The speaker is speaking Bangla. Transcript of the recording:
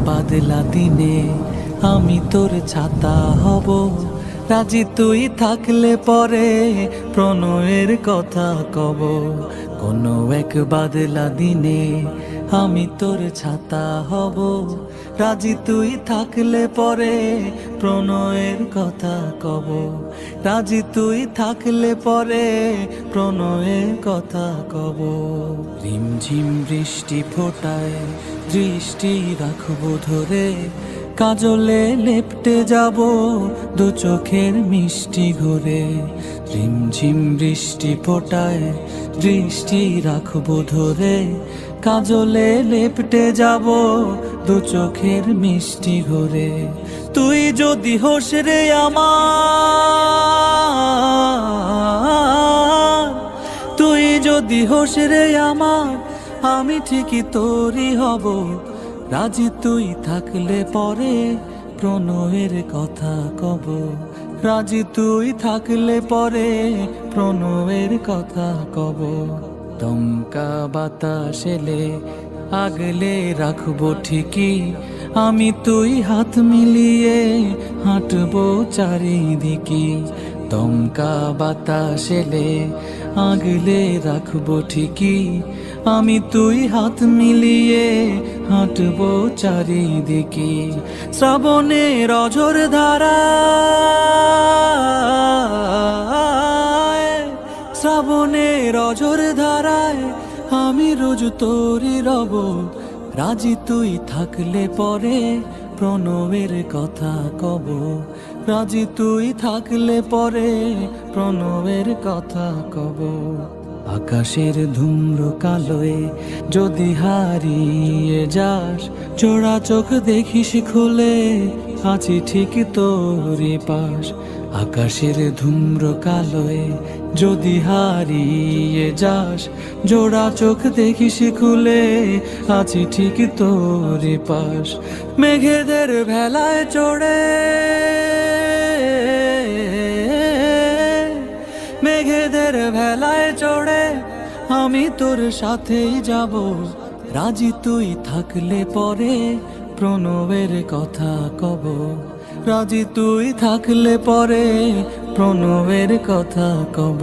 বাদলা দিনে আমি তোর ছাতা হব, রাজি তুই থাকলে পরে প্রণয়ের কথা কব। কোনো এক বাদলা দিনে আমি তোর ছাতা হব, রাজি তুই থাকলে পরে প্রণয়ের কথা কব। রাজি তুই থাকলে পরে প্রণয়ের কথা কব। রিমঝিম বৃষ্টি ফোটায় দৃষ্টি রাখবো ধরে, কাজলে লেপটে যাব দু চোখের মিষ্টি ঘরে। রিমঝিম বৃষ্টি ফোটায় দৃষ্টি রাখবো ধরে, কাজলে লেপটে যাব দু চোখের মিষ্টি ঘরে। তুই যদি হোস রে আমার, তুই যদি হোস রে আমার, আমি ঠিকই তোরই হব, রাজি তুই থাকলে পরে প্রণয়ের কথা কব। রাজি তুই থাকলে পরে প্রণয়ের কথা কব। দমকা বাতাস এলে আগলে রাখবো ঠিকই, আমি তুই হাত মিলিয়ে হাঁটবো চারিদিকে। দমকা বাতাস এলে আগলে রাখবো ঠিকই, আমি তুই হাত মিলিয়ে হাঁটবো চারিদিকে। শ্রাবণের অঝোর ধারায়, শ্রাবণের অঝোর ধারায় আমি রোজ তোরই রব, রাজি তুই থাকলে পরে প্রণয়ের কথা কব। রাজি তুই থাকলে পরে প্রণয়ের কথা কব। আকাশের ধূম্র কালোয় যদি হারিয়ে যাস, চোরা চোখ দেখিস খুলে আছি ঠিক তোরই পাশ। আকাশের ধূম্র কালোয় যদি হারিয়ে যাস, জোড়া চোখ দেখিস খুলে আছি ঠিক তোরই পাশ। মেঘেদের ভেলায় চড়ে, মেঘেদের ভেলায় চড়ে আমি তোর সাথেই যাব, রাজি তুই থাকলে পরে প্রণয়ের কথা কব। রাজি তুই থাকলে পরে প্রণয়ের কথা কব।